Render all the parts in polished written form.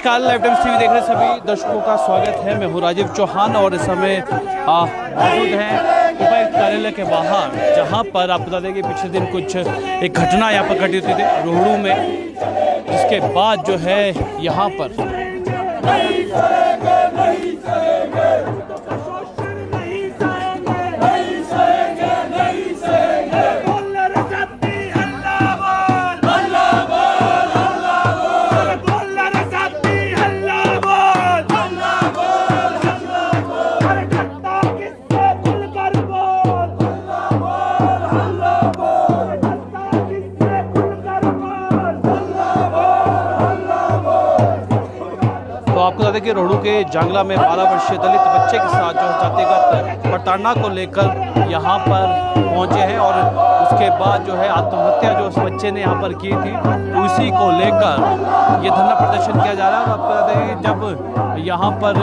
नमस्कार, live times TV देख रहे सभी दर्शकों का स्वागत है। मैं हूँ राजीव चौहान और इस समय मौजूद हैं उपायुक्त कार्यालय के बाहर, जहाँ पर आप बता दें कि पिछले दिन कुछ एक घटना यहाँ पर घटी थी रोहड़ू में, जिसके बाद जो है यहाँ पर आपको बता दें कि रोहड़ू के जांगला में 12 वर्षीय दलित बच्चे के साथ जो जातिगत प्रताड़ना को लेकर यहाँ पर पहुँचे हैं और उसके बाद जो है आत्महत्या जो उस बच्चे ने यहाँ पर की थी, उसी को लेकर ये धरना प्रदर्शन किया जा रहा है। और आपको बता दें कि जब यहाँ पर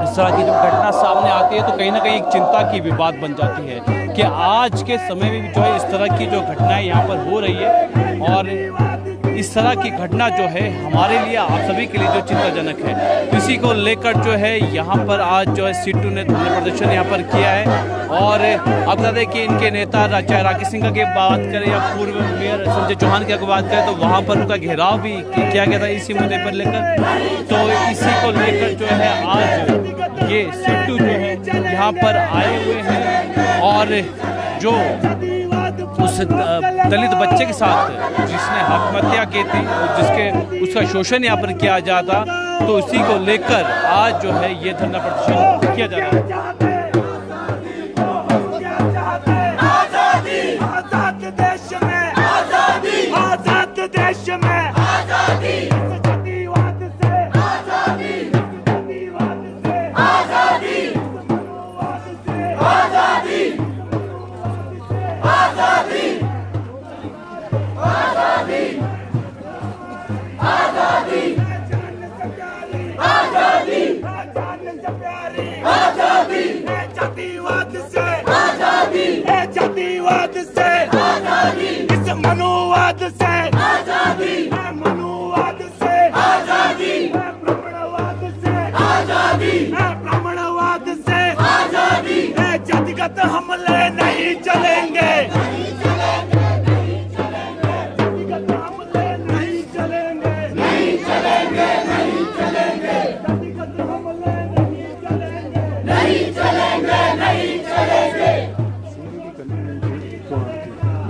इस तरह की जब घटना सामने आती है तो कहीं ना कहीं एक चिंता की भी बात बन जाती है कि आज के समय में जो है इस तरह की जो घटनाएं यहाँ पर हो रही है, और इस तरह की घटना जो है हमारे लिए, आप सभी के लिए जो चिंताजनक है। इसी को लेकर जो है यहाँ पर आज जो है सीटू ने धरना प्रदर्शन यहाँ पर किया है। और आप बता दें कि इनके नेता चाहे राकेश सिंह की बात करें या पूर्व मेयर संजय चौहान की बात करें तो वहाँ पर उनका घेराव भी किया गया था इसी मुद्दे पर लेकर। तो इसी को लेकर जो है आज ये सीटू जो है यहाँ पर आए हुए हैं और जो उस दलित बच्चे के साथ जिसने आत्महत्या की थी, उसका शोषण यहाँ पर किया जाता, तो उसी को लेकर आज जो है ये धरना प्रदर्शन किया जा रहा है। आजाद देश में, आजाद देश में, जातिवाद से आजादी, इस मनोवाद से आजादी, मनोवाद से आजादी, ब्राह्मणवाद से आजादी, ब्राह्मणवाद से आजादी, जातिगत हमले नहीं चलेंगे, जातिगत हमले नहीं चलेंगे, नहीं चलेंगे, नहीं चलेंगे, जातिगत हमले नहीं चलेंगे, नहीं चलेंगे, नहीं चलेंगे,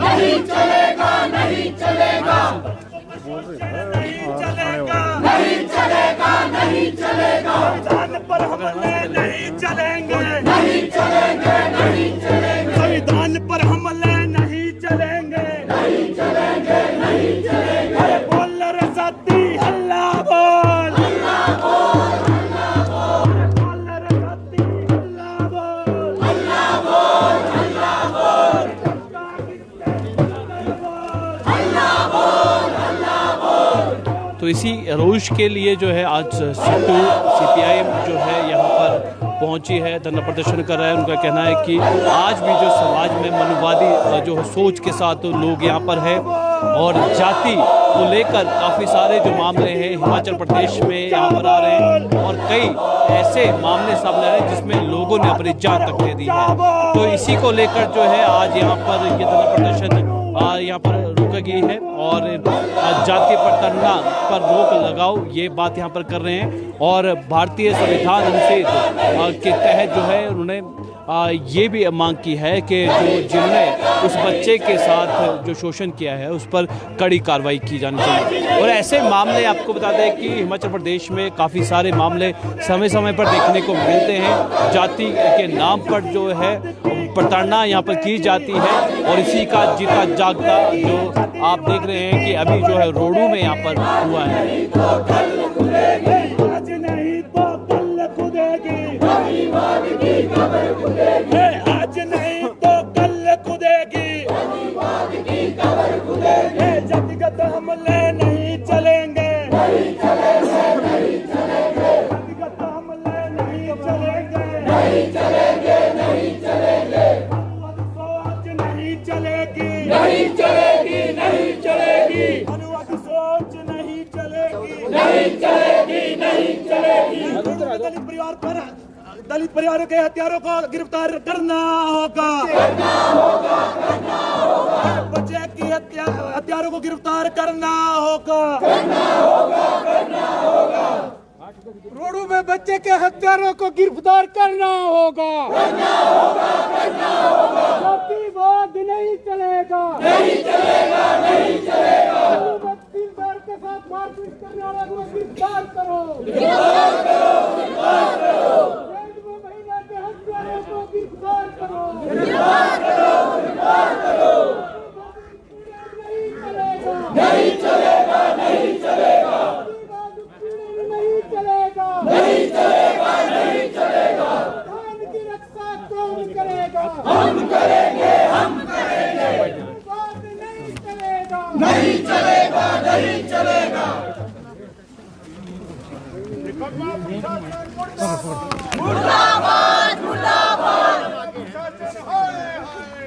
नहीं चलेगा, नहीं चलेगा, नहीं चलेगा, नहीं चलेगा, नहीं चलेगा, संविधान पर हमले नहीं चलेंगे, नहीं चलेंगे, नहीं चलेंगे, संविधान पर हमले नहीं चलेंगे, नहीं चलेंगे, नहीं चलेंगे। अरे बोल रे साथी हल्ला बोल, हल्ला बोल, हल्ला बोल, बोल रे साथी हल्ला बोल, हल्ला बोल, हल्ला बोल, तो इसी रोष के लिए जो है आज सीटू सीपीआई जो है यहाँ पर पहुंची है, धरना प्रदर्शन कर रहा है। उनका कहना है कि आज भी जो समाज में मनोवादी जो सोच के साथ लोग यहाँ पर है और जाति को लेकर काफ़ी सारे जो मामले हैं हिमाचल प्रदेश में यहाँ पर आ रहे हैं और कई ऐसे मामले सामने आ रहे हैं जिसमें लोगों ने अपनी जान तक दे दी है। तो इसी को लेकर जो है आज यहाँ पर ये धरना प्रदर्शन यहाँ पर रोक गई है और जातीय प्रताड़ना पर रोक लगाओ, ये बात यहाँ पर कर रहे हैं। और भारतीय संविधान अनुच्छेद के तहत जो है उन्होंने ये भी मांग की है कि जिन्होंने उस बच्चे के साथ जो शोषण किया है उस पर कड़ी कार्रवाई की जानी चाहिए। और ऐसे मामले आपको बता दें कि हिमाचल प्रदेश में काफ़ी सारे मामले समय समय पर देखने को मिलते हैं। जाति के नाम पर जो है प्रताड़ना यहाँ पर की जाती है और इसी का जीता जागता जो आप देख रहे हैं कि अभी जो है रोहड़ू में यहाँ पर हुआ है। आज नहीं तो कल खुदेगी, जातिगत हमले नहीं चलेंगे, नहीं चलेंगे, नहीं चलेंगे, जातिगत हमले नहीं चलेंगे, नहीं चलेंगे, नहीं चलेंगे, सोच नहीं चलेगी, नहीं चलेगी, नहीं चलेगी, अनुवाद सोच नहीं चलेगी, नहीं चलेगी। परिवारों के हत्यारों को गिरफ्तार करना होगा। बच्चे की हत्यारों को गिरफ्तार करना होगा। रोडू में बच्चे के हत्यारों को गिरफ्तार करना होगा। जातिवाद नहीं चलेगा, नहीं चलेगा, नहीं चलेगा। तहसीलदार के साथ मारपीट करने वालों को गिरफ्तार करो, गिरफ्तार करो, गिरफ्तार करो। महिला के हत्यारों को गिरफ्तार करो, गिरफ्तार करो, गिरफ्तार करो। नहीं चलेगा, नहीं चलेगा, नहीं चलेगा, नहीं चलेगा, नहीं चलेगा। कानून की रक्षा कौन करेगा? हम करेंगे, हम करेंगे। नहीं चलेगा, नहीं चलेगा, नहीं चलेगा। मुर्दाबाद, मुर्दाबाद।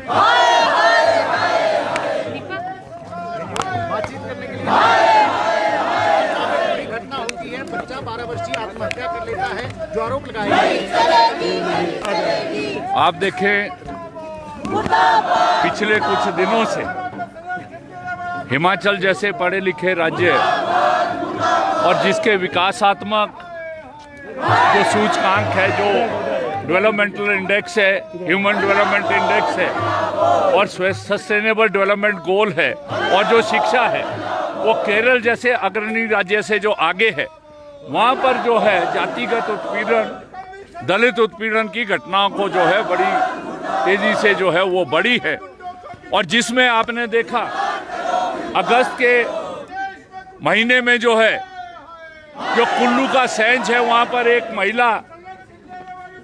हाय हाय हाय हाय। बातचीत करने के लिए घटना होती है, बच्चा 12 वर्षीय आत्महत्या कर लेता है, जो आरोप लगाया है। आप देखें, पिछले कुछ दिनों से हिमाचल जैसे पढ़े लिखे राज्य और जिसके विकासात्मक जो सूचकांक है, जो डेवलपमेंटल इंडेक्स है, ह्यूमन डेवलपमेंट इंडेक्स है और सस्टेनेबल डेवलपमेंट गोल है, और जो शिक्षा है वो केरल जैसे अग्रणी राज्य से जो आगे है, वहाँ पर जो है जातिगत उत्पीड़न, दलित उत्पीड़न की घटनाओं को जो है बड़ी तेजी से जो है वो बढ़ी है। और जिसमें आपने देखा अगस्त के महीने में जो है, जो कुल्लू का सेंज है, वहाँ पर एक महिला,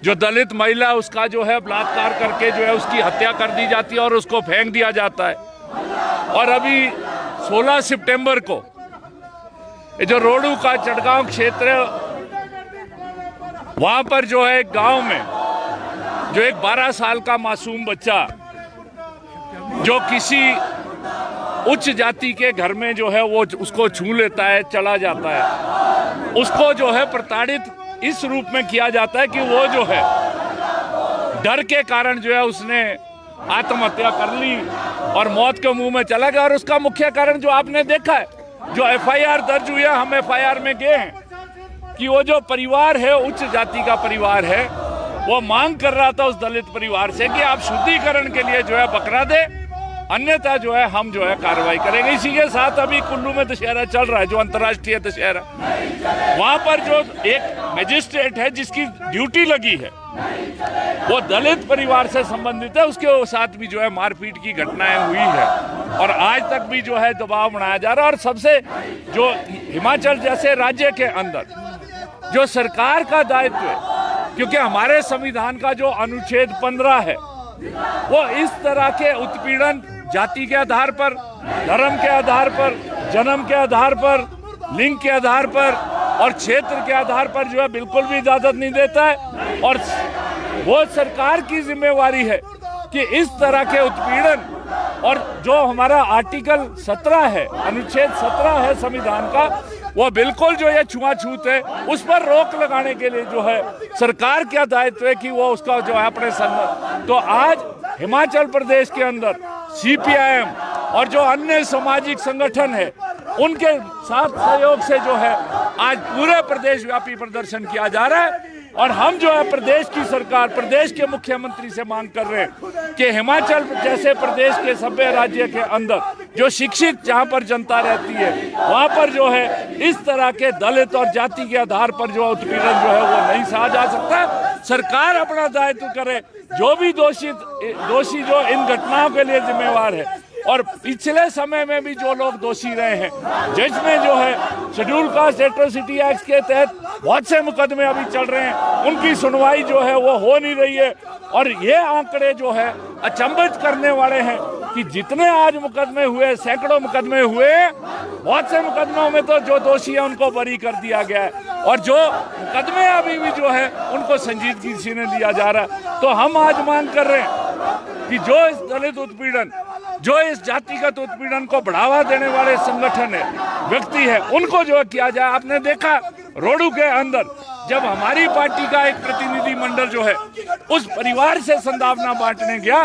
जो दलित महिला, उसका जो है बलात्कार करके जो है उसकी हत्या कर दी जाती है और उसको फेंक दिया जाता है। और अभी 16 सितंबर को जो रोडू का चटगांव क्षेत्र, वहां पर जो है गांव में जो एक 12 साल का मासूम बच्चा जो किसी उच्च जाति के घर में जो है वो उसको छू लेता है, चला जाता है, उसको जो है प्रताड़ित इस रूप में किया जाता है कि वो जो है डर के कारण जो है उसने आत्महत्या कर ली और मौत के मुंह में चला गया। और उसका मुख्य कारण जो आपने देखा है, जो एफआईआर दर्ज हुई है, हम एफआईआर में गए हैं कि वो जो परिवार है, उच्च जाति का परिवार है, वो मांग कर रहा था उस दलित परिवार से कि आप शुद्धिकरण के लिए जो है बकरा दे, अन्यथा जो है हम जो है कार्रवाई करेंगे। इसी के साथ अभी कुल्लू में दशहरा चल रहा है, जो अंतर्राष्ट्रीय दशहरा, वहां पर जो एक मजिस्ट्रेट है जिसकी ड्यूटी लगी है, वो दलित परिवार से संबंधित है, उसके साथ भी जो है मारपीट की घटनाएं हुई है और आज तक भी जो है दबाव बनाया जा रहा है। और सबसे जो हिमाचल जैसे राज्य के अंदर जो सरकार का दायित्व है, क्योंकि हमारे संविधान का जो अनुच्छेद 15 है, वो इस तरह के उत्पीड़न जाति के आधार पर, धर्म के आधार पर, जन्म के आधार पर, लिंग के आधार पर और क्षेत्र के आधार पर जो है बिल्कुल भी इजाजत नहीं देता है। और वो सरकार की जिम्मेवारी है कि इस तरह के उत्पीड़न, और जो हमारा आर्टिकल 17 है, अनुच्छेद 17 है संविधान का, वो बिल्कुल जो ये छुआछूत है, उस पर रोक लगाने के लिए जो है सरकार का दायित्व है कि वो उसका जो है अपने संग। तो आज हिमाचल प्रदेश के अंदर सीपीआईएम और जो अन्य सामाजिक संगठन है, उनके साथ सहयोग से जो है आज पूरे प्रदेश व्यापी प्रदर्शन किया जा रहा है। और हम जो है प्रदेश की सरकार, प्रदेश के मुख्यमंत्री से मांग कर रहे हैं कि हिमाचल जैसे प्रदेश के सभ्य राज्य के अंदर जो शिक्षित जहां पर जनता रहती है, वहां पर जो है इस तरह के दलित और जाति के आधार पर जो उत्पीड़न जो है वो नहीं सहा जा सकता। सरकार अपना दायित्व करे, जो भी दोषी जो इन घटनाओं के लिए जिम्मेवार है, और पिछले समय में भी जो लोग दोषी रहे हैं, जिसमें जो है शेड्यूल कास्ट एट्रोसिटी एक्ट के तहत बहुत से मुकदमे अभी चल रहे हैं, उनकी सुनवाई जो है वो हो नहीं रही है। और ये आंकड़े जो है अचंभित करने वाले हैं कि जितने आज मुकदमे हुए, सैकड़ों मुकदमे हुए, बहुत से मुकदमों में तो जो दोषी है उनको बरी कर दिया गया है, और जो मुकदमे अभी भी जो है उनको संजीदगी से लिया जा रहा है। तो हम आज मांग कर रहे हैं कि जो इस दलित उत्पीड़न, जो इस जातिगत उत्पीड़न को बढ़ावा देने वाले संगठन है, व्यक्ति है, उनको जो किया जाए। आपने देखा रोडू के अंदर जब हमारी पार्टी का एक प्रतिनिधि मंडल जो है उस परिवार से संदावना बांटने गया,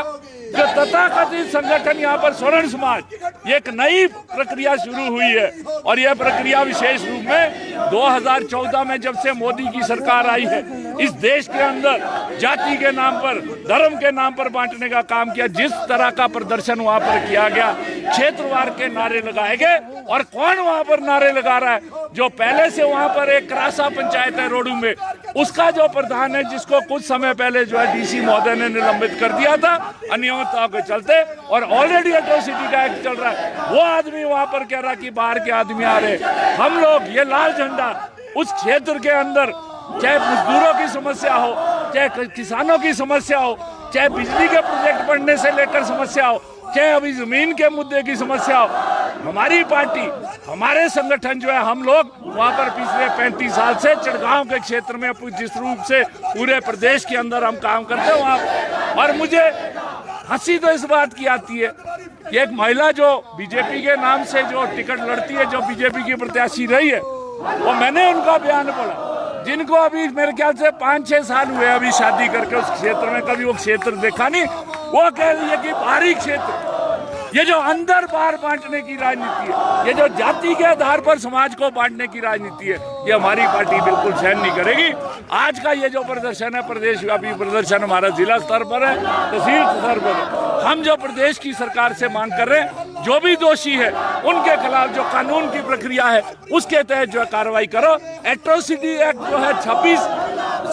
जो तथाकथित संगठन यहाँ पर स्वर्ण समाज, ये एक नई प्रक्रिया शुरू हुई है और यह प्रक्रिया विशेष रूप में 2014 में जब से मोदी की सरकार आई है, इस देश के अंदर जाति के नाम पर, धर्म के नाम पर बांटने का काम किया। जिस तरह का प्रदर्शन वहां पर किया गया, क्षेत्रवार के नारे लगाए गए, और कौन वहां पर नारे लगा रहा है? जो पहले से वहां पर एक क्रासा पंचायत है रोडू में, उसका जो प्रधान है, जिसको कुछ समय पहले जो है डीसी महोदय ने निलंबित कर दिया था अनियमितता के चलते, और ऑलरेडी एट्रोसिटी का एक्ट चल रहा है, वो आदमी वहां पर कह रहा कि बाहर के आदमी आ रहे। हम लोग ये लाल झंडा उस क्षेत्र के अंदर, चाहे मजदूरों की समस्या हो, चाहे किसानों की समस्या हो, चाहे बिजली के प्रोजेक्ट बढ़ने से लेकर समस्या हो, चाहे अभी जमीन के मुद्दे की समस्या हो, हमारी पार्टी, हमारे संगठन जो है, हम लोग वहां पर पिछले 35 साल से चिड़गांव के क्षेत्र में जिस रूप से पूरे प्रदेश के अंदर हम काम करते हैं वहां। और मुझे हंसी तो इस बात की आती है कि एक महिला जो बीजेपी के नाम से जो टिकट लड़ती है, जो बीजेपी की प्रत्याशी रही है, वो मैंने उनका बयान पढ़ा, जिनको अभी मेरे ख्याल से 5-6 साल हुए अभी शादी करके उस क्षेत्र में, कभी वो क्षेत्र देखा नहीं। वो कह रही है कि बाहरी क्षेत्र, ये जो अंदर बाहर बांटने की राजनीति है, ये जो जाति के आधार पर समाज को बांटने की राजनीति है, ये हमारी पार्टी बिल्कुल सहन नहीं करेगी। आज का ये जो प्रदर्शन है, प्रदेश व्यापी प्रदर्शन हमारा जिला स्तर पर है, तहसील स्तर पर है। हम जो प्रदेश की सरकार से मांग कर रहे हैं, जो भी दोषी है उनके खिलाफ जो कानून की प्रक्रिया है उसके तहत जो है कार्रवाई करो। एट्रोसिटी एक्ट जो है 26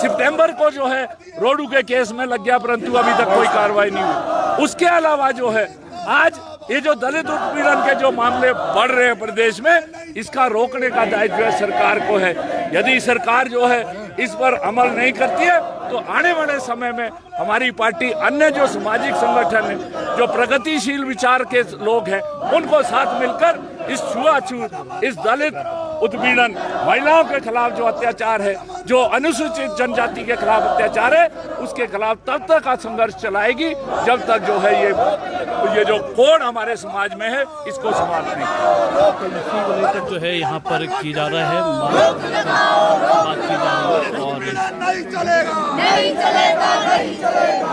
सितंबर को जो है रोडू के केस में लग गया, परंतु अभी तक कोई कार्रवाई नहीं हुई। उसके अलावा जो है आज ये जो दलित उत्पीड़न के जो मामले बढ़ रहे हैं प्रदेश में, इसका रोकने का दायित्व जो है सरकार को है। यदि सरकार जो है इस पर अमल नहीं करती है तो आने वाले समय में हमारी पार्टी अन्य जो सामाजिक संगठन है, जो प्रगतिशील विचार के लोग हैं, उनको साथ मिलकर इस छुआछूत, इस दलित उत्पीड़न, महिलाओं के खिलाफ जो अत्याचार है, जो अनुसूचित जनजाति के खिलाफ अत्याचार है, उसके खिलाफ तब तक का संघर्ष चलाएगी जब तक जो है ये जो कोड हमारे समाज में है इसको समाप्त नहीं इसी को लेकर जो है यहाँ पर की जा रहा है, बात की जा रही है। और नहीं चलेगा, नहीं चलेगा, नहीं चलेगा,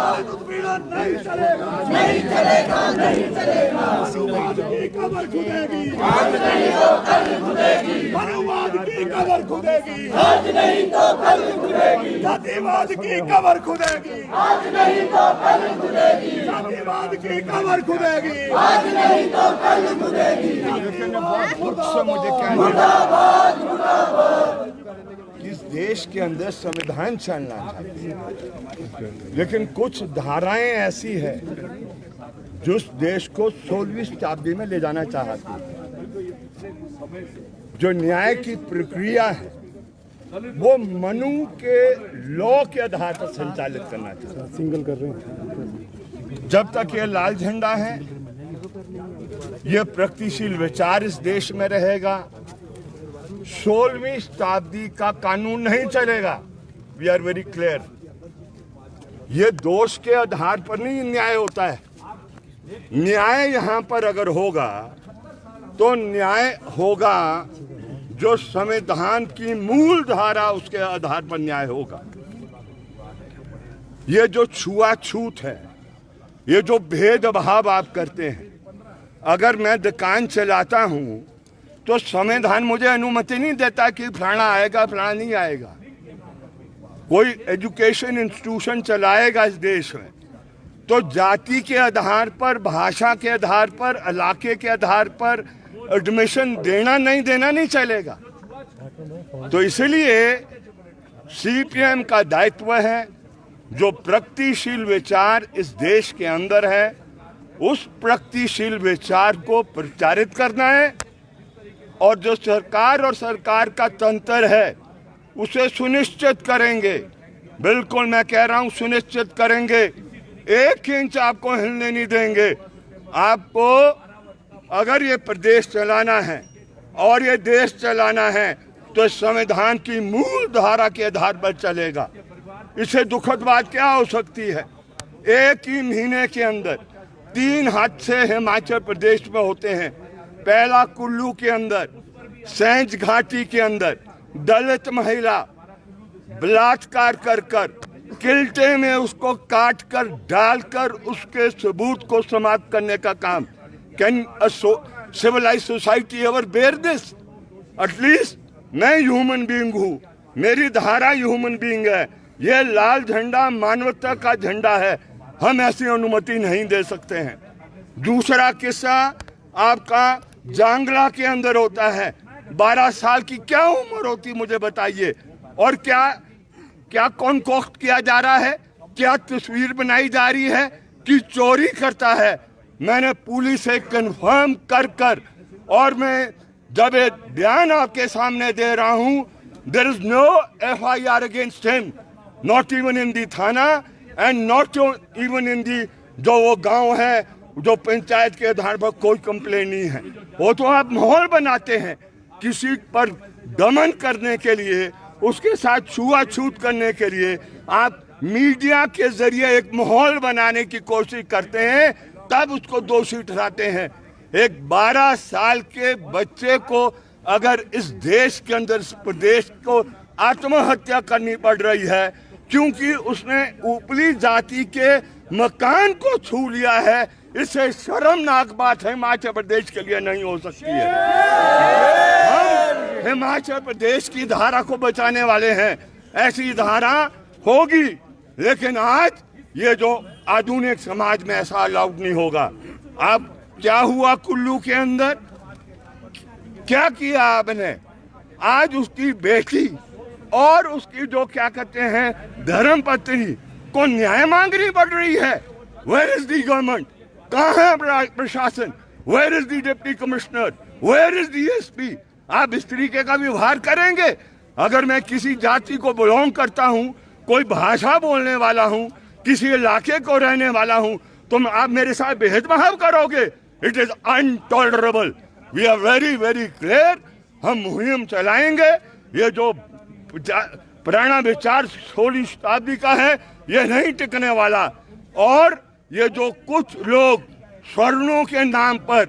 नहीं चलेगा, नहीं चलेगा, नहीं चलेगा। मानववाद की कब्र खुदेगी, आज नहीं तो कल खुदेगी। मानववाद की कब्र खुदेगी, आज नहीं तो कल खुदेगी। जातिवाद की कब्र खुदेगी, आज नहीं तो कल खुदेगी। जातिवाद की कब्र खुदेगी, आज नहीं तो कल खुदेगी। मुझे कहना इस देश के अंदर संविधान चलना चाहिए, लेकिन कुछ धाराएं ऐसी है जो इस देश को 16वीं शताब्दी में ले जाना चाहती है। जो न्याय की प्रक्रिया है वो मनु के लॉ के आधार पर संचालित करना चाहिए। सिंगल कर रहे हैं। जब तक ये लाल झंडा है, ये प्रगतिशील विचार इस देश में रहेगा, 16वीं शताब्दी का कानून नहीं चलेगा। We are very clear. ये दोष के आधार पर नहीं न्याय होता है। न्याय यहाँ पर अगर होगा तो न्याय होगा जो संविधान की मूल धारा, उसके आधार पर न्याय होगा। ये जो छुआछूत है, ये जो भेदभाव आप करते हैं, अगर मैं दुकान चलाता हूं तो संविधान मुझे अनुमति नहीं देता कि फलाना आएगा फलाना नहीं आएगा। कोई एजुकेशन इंस्टीट्यूशन चलाएगा इस देश में तो जाति के आधार पर, भाषा के आधार पर, इलाके के आधार पर एडमिशन देना नहीं चलेगा। तो इसलिए सीपीएम का दायित्व है, जो प्रगतिशील विचार इस देश के अंदर है, उस प्रगतिशील विचार को प्रचारित करना है, और जो सरकार और सरकार का तंत्र है उसे सुनिश्चित करेंगे। बिल्कुल मैं कह रहा हूं, सुनिश्चित करेंगे। 1 इंच आपको हिलने नहीं देंगे। आपको अगर ये प्रदेश चलाना है और ये देश चलाना है तो संविधान की मूल धारा के आधार पर चलेगा। इससे दुखद बात क्या हो सकती है? एक ही महीने के अंदर 3 हादसे हिमाचल प्रदेश में होते हैं। पहला कुल्लू के अंदर, सैंज घाटी के अंदर दलित महिला बलात्कार कर किल्टे में उसको काट कर डालकर उसके सबूत को समाप्त करने का काम। Can a civilized society ever bear this? At least मैं ह्यूमन बीइंग हूँ, मेरी धारा ह्यूमन बीइंग है, ये लाल झंडा मानवता का झंडा है, हम ऐसी अनुमति नहीं दे सकते हैं। दूसरा किस्सा आपका जांगला के अंदर होता है। 12 साल की क्या उम्र होती मुझे बताइए, और क्या कॉन्कोक्ट किया जा रहा है, क्या तस्वीर बनाई जा रही है कि चोरी करता है। मैंने पुलिस से कंफर्म कर और मैं जब एक बयान आपके सामने दे रहा हूं, there is no FIR against him, not even in the thana and not even in the जो वो गांव है, जो पंचायत के आधार पर कोई कंप्लेन नहीं है। वो तो आप माहौल बनाते हैं किसी पर दमन करने के लिए, उसके साथ छुआछूत करने के लिए आप मीडिया के जरिए एक माहौल बनाने की कोशिश करते हैं, तब उसको दोषी ठहराते हैं। एक 12 साल के बच्चे को अगर इस देश के अंदर, इस प्रदेश को आत्महत्या करनी पड़ रही है क्योंकि उसने ऊपरी जाति के मकान को छू लिया है, इससे शर्मनाक बात है हिमाचल प्रदेश के लिए नहीं हो सकती है। हम हिमाचल प्रदेश की धारा को बचाने वाले हैं, ऐसी धारा होगी, लेकिन आज ये जो आधुनिक समाज में ऐसा अलाउड नहीं होगा। अब क्या हुआ कुल्लू के अंदर, क्या किया आपने? आज उसकी बेटी और उसकी जो क्या कहते हैं धर्म पत्नी को न्याय मांगनी पड़ रही है। Where is the government? कहाँ है प्रशासन? Where is the deputy commissioner? Where is the SP? आप इस तरीके का व्यवहार करेंगे? अगर मैं किसी जाति को बिलोंग करता हूँ, कोई भाषा बोलने वाला हूँ, किसी इलाके को रहने वाला हूँ, तो आप मेरे साथ भेदभाव करोगे? It is intolerable. We are very very clear. हम मुहिम चलाएंगे। ये जो पुराना विचार 16वीं शताब्दी का है, ये नहीं टिकने वाला। और ये जो कुछ लोग स्वर्णों के नाम पर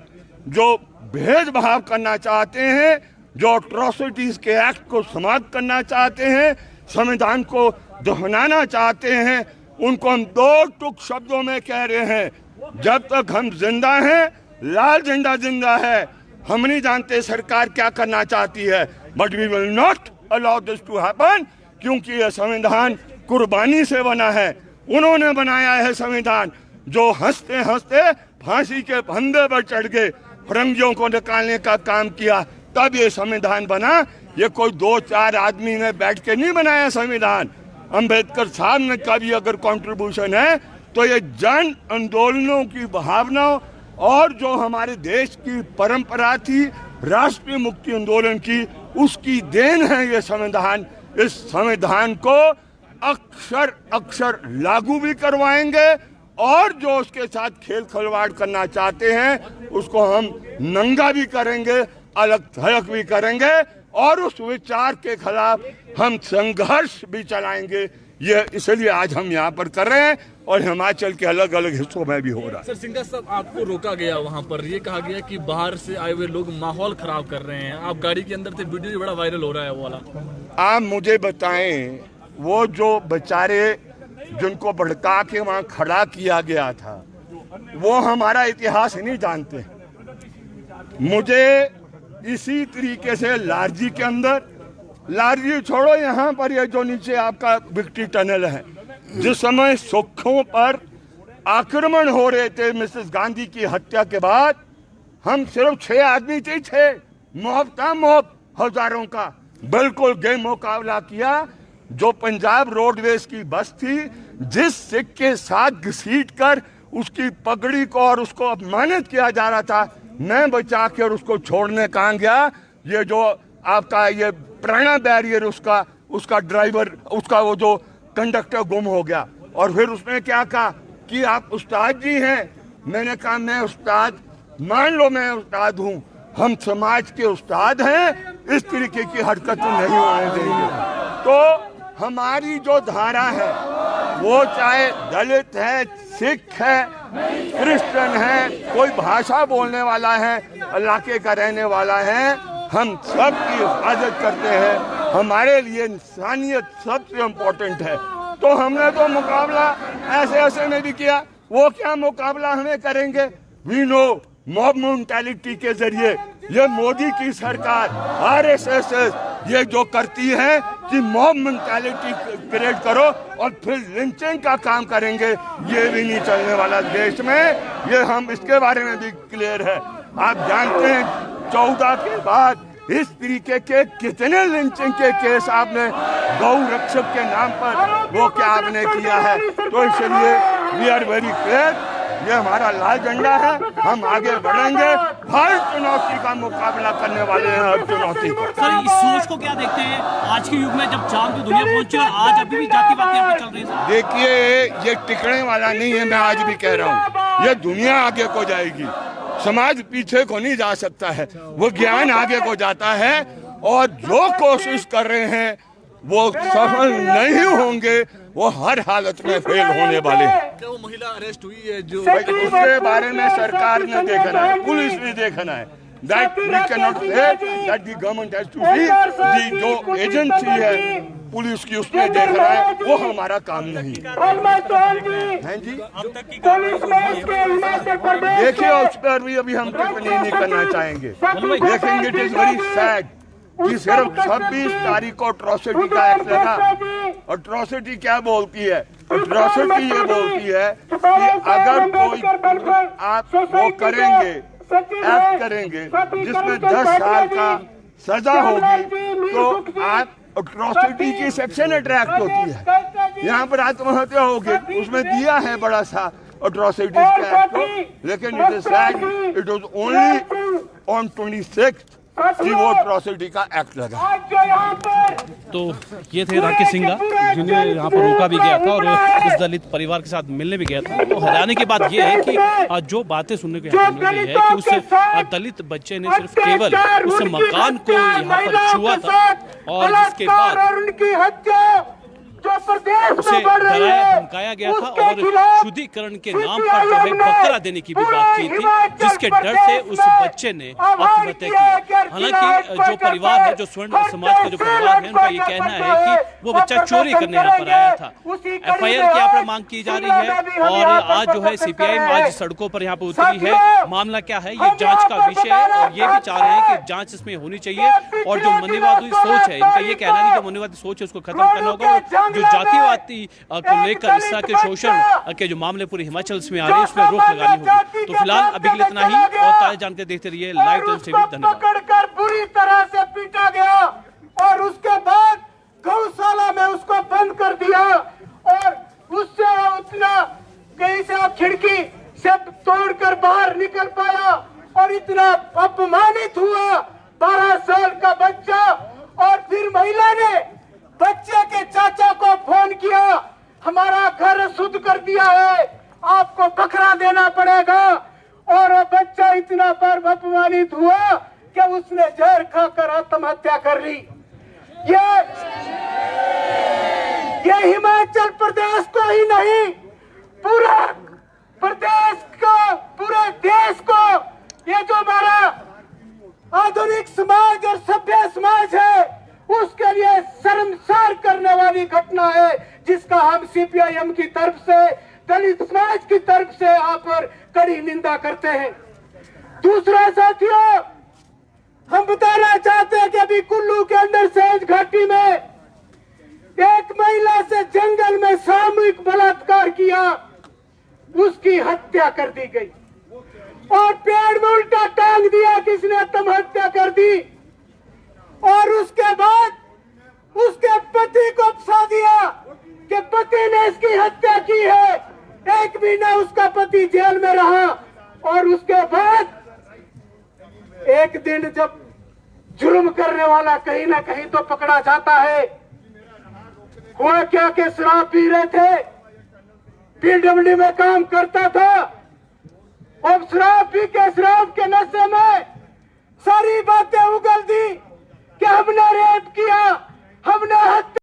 जो भेदभाव करना चाहते हैं, जो अट्रॉसिटीज के एक्ट को समाप्त करना चाहते हैं, संविधान को दोहराना चाहते हैं, उनको हम 2 टुक शब्दों में कह रहे हैं, जब तक हम जिंदा हैं, लाल झंडा जिंदा है। हम नहीं जानते सरकार क्या करना चाहती है, but we will not allow this to happen, क्योंकि यह संविधान कुर्बानी से बना है। उन्होंने बनाया है संविधान जो हंसते हंसते फांसी के फंदे पर चढ़ गए, फरंगियों को निकालने का काम किया, तब ये संविधान बना। ये कोई 2-4 आदमी ने बैठ के नहीं बनाया संविधान। अंबेडकर साहब ने का भी अगर कंट्रीब्यूशन है तो ये जन आंदोलनों की भावनाओं और जो हमारे देश की परंपरा थी राष्ट्रीय मुक्ति आंदोलन की, उसकी देन है ये संविधान। इस संविधान को अक्षर अक्षर लागू भी करवाएंगे और जो उसके साथ खेल खिलवाड़ करना चाहते हैं उसको हम नंगा भी करेंगे, अलग थलग भी करेंगे और उस विचार के खिलाफ हम संघर्ष भी चलाएंगे। ये इसलिए आज हम यहाँ पर कर रहे हैं और हिमाचल के अलग अलग हिस्सों में भी हो रहा है। सर सिंघा साहब, आपको रोका गया वहाँ पर, ये कहा गया कि बाहर से आए हुए लोग माहौल खराब कर रहे हैं। आप गाड़ी के अंदर थे, वीडियो बड़ा वायरल हो रहा है वो वाला। आप मुझे बताएं, वो जो बेचारे जिनको भड़का के वहाँ खड़ा किया गया था, वो हमारा इतिहास नहीं जानते। मुझे इसी तरीके से लारजी के अंदर, लारजी छोड़ो, यहाँ पर ये जो नीचे आपका विक्ट्री टनल है, जिस समय सुखों पर आक्रमण हो रहे थे मिसेस गांधी की हत्या के बाद, हम सिर्फ 6 आदमी थे, 6 मोहब हजारों का बिल्कुल गे मुकाबला किया। जो पंजाब रोडवेज की बस थी, जिस सिख के साथ घसीट कर उसकी पगड़ी को और उसको अपमानित किया जा रहा था, मैं बचा के और उसको छोड़ने कहाँ गया। ये जो आपका ये पुराना बैरियर, उसका ड्राइवर, उसका वो जो कंडक्टर गुम हो गया और फिर उसने क्या कहा कि आप उस्ताद जी हैं। मैंने कहा मैं उस्ताद, मान लो मैं उस्ताद हूँ, हम समाज के उस्ताद हैं, इस तरीके की हरकत नहीं होने देंगे। तो हमारी जो धारा है वो चाहे दलित है, सिख है, क्रिश्चियन है, कोई भाषा बोलने वाला है, इलाके का रहने वाला है, हम सब की हिफाजत करते हैं। हमारे लिए इंसानियत सबसे इम्पोर्टेंट है। तो हमने तो मुकाबला ऐसे ऐसे में भी किया, वो क्या मुकाबला हमें करेंगे? वी नो मॉब मेंटालिटी के जरिए ये मोदी की सरकार RSS ये जो करती है कि मॉब मेंटालिटी क्रिएट करो और फिर लिंचिंग का काम करेंगे, ये भी नहीं चलने वाला देश में। ये हम इसके बारे में भी क्लियर है। आप जानते हैं 14 के बाद इस तरीके के कितने लिंचिंग के केस आपने गौ रक्षक के नाम पर वो क्या आपने किया है। तो इसलिए वी आर वेरी क्लियर, ये हमारा लाल झंडा है, हम आगे बढ़ेंगे, हर चुनौती का मुकाबला करने वाले हैं, हर चुनौती को। सर इस सोच को क्या देखते हैं आज के युग में, जब चांद पे दुनिया पहुंची और आज अभी भी जातिवाद यहाँ पे चल रही है? देखिए ये टिकने वाला नहीं है, मैं आज भी कह रहा हूँ, ये दुनिया आगे को जाएगी, समाज पीछे को नहीं जा सकता है, वो ज्ञान आगे को जाता है और जो कोशिश कर रहे हैं वो सफल नहीं होंगे, वो हर हालत में फेल होने वाले हैं। क्या वो महिला अरेस्ट हुई है जो उसके बारे में सरकार ने देखना है, पुलिस ने देखना है। That we cannot say that the government has to see, the जो एजेंसी है पुलिस की उसमें देखना है, वो हमारा काम नहीं है जी। देखिए उस पर भी अभी हम टिप्पणी नहीं करना चाहेंगे, लेकिन इट इज वेरी सैड कि सिर्फ 26 तारीख को अट्रॉसिटी का एक्ट लगा। अट्रॉसिटी क्या बोलती है? अट्रॉसिटी ये बोलती है कि अगर कोई आप वो करेंगे, एक्ट करेंगे जिसमें 10 साल का सजा होगी, तो आप अट्रॉसिटी की सेक्शन अट्रैक्ट होती है। यहाँ पर आत्महत्या होगी, उसमें दिया है बड़ा सा अट्रॉसिटी का एक्ट को, लेकिन it is sad it was only on 26 कि वो अट्रॉसिटी का एक्ट लगा। तो ये थे राकेश सिंघा जिन्हें यहाँ पर रोका भी गया था और उस दलित परिवार के साथ मिलने भी गया था। तो हैरानी की बात ये है कि जो बातें सुनने को यहाँ पर मिल रही है कि उस दलित बच्चे ने सिर्फ केवल उस मकान को यहाँ पर छुआ था और इसके बाद उसे डराया धमकाया गया था और शुद्धिकरण के नाम पर जो है बकरा देने की भी बात की थी, जिसके डर से उस बच्चे ने आत्महत्या की। हालांकि जो परिवार है, जो स्वर्ण समाज का जो परिवार है, उनका ये कहना है कि वो बच्चा चोरी करने यहाँ पर आया था। FIR की यहाँ पर मांग की जा रही है और आज जो है CPIM आज सड़कों पर यहाँ पर उतरी है। मामला क्या है, ये जांच का विषय है और ये भी चाह रहे हैं कि जांच इसमें होनी चाहिए और जो मनुवादी सोच है, इनका ये कहना है कि जो मनुवादी सोच है उसको खत्म करना होगा। जो जातिवादी को लेकर इस तरह के शोषण के जो मामले पूरे हिमाचल में आ रहे हैं, उसमें रोक लगानी होगी। तो फिलहाल अभी के लिए इतना ही और ताज़ा जानकारी देखते रहिए लाइव टाइम्स टीवी। धन्यवाद। पकड़कर बुरी तरह से पीटा गया और उसके बाद गौशाला में उसको बंद कर दिया और उससे उतना कहीं से खिड़की से तोड़कर बाहर निकल पाया और इतना अपमानित हुआ 12 साल का बच्चा। और फिर महिला ने बच्चे के चाचा को फोन किया, हमारा घर शुद्ध कर दिया है, आपको बकरा देना पड़ेगा। और वो बच्चा इतना पर अपमानित हुआ कि उसने जहर खाकर आत्महत्या कर ली। ये हिमाचल प्रदेश को ही नहीं, पूरा प्रदेश को, पूरे देश को, ये जो हमारा आधुनिक समाज और सभ्य समाज है उसके लिए शर्मसार करने वाली घटना है, जिसका हम CPIM की तरफ से, दलित समाज की तरफ से यहाँ पर कड़ी निंदा करते हैं। दूसरा साथियों, हम बताना चाहते हैं कि अभी कुल्लू के अंदर सहेज घाटी में एक महिला से जंगल में सामूहिक बलात्कार किया, उसकी हत्या कर दी गई और पेड़ में उल्टा टांग दिया, किसने आत्महत्या कर दी। और उसके बाद उसके पति को फंसा दिया कि पति ने इसकी हत्या की है। 1 महीना उसका पति जेल में रहा और उसके बाद एक दिन जब जुर्म करने वाला कहीं ना कहीं तो पकड़ा जाता है। हुआ क्या कि शराब पी रहे थे, PWD में काम करता था, अब शराब के नशे में सारी बातें उगल दी कि हमने रेप किया, हमने हत्या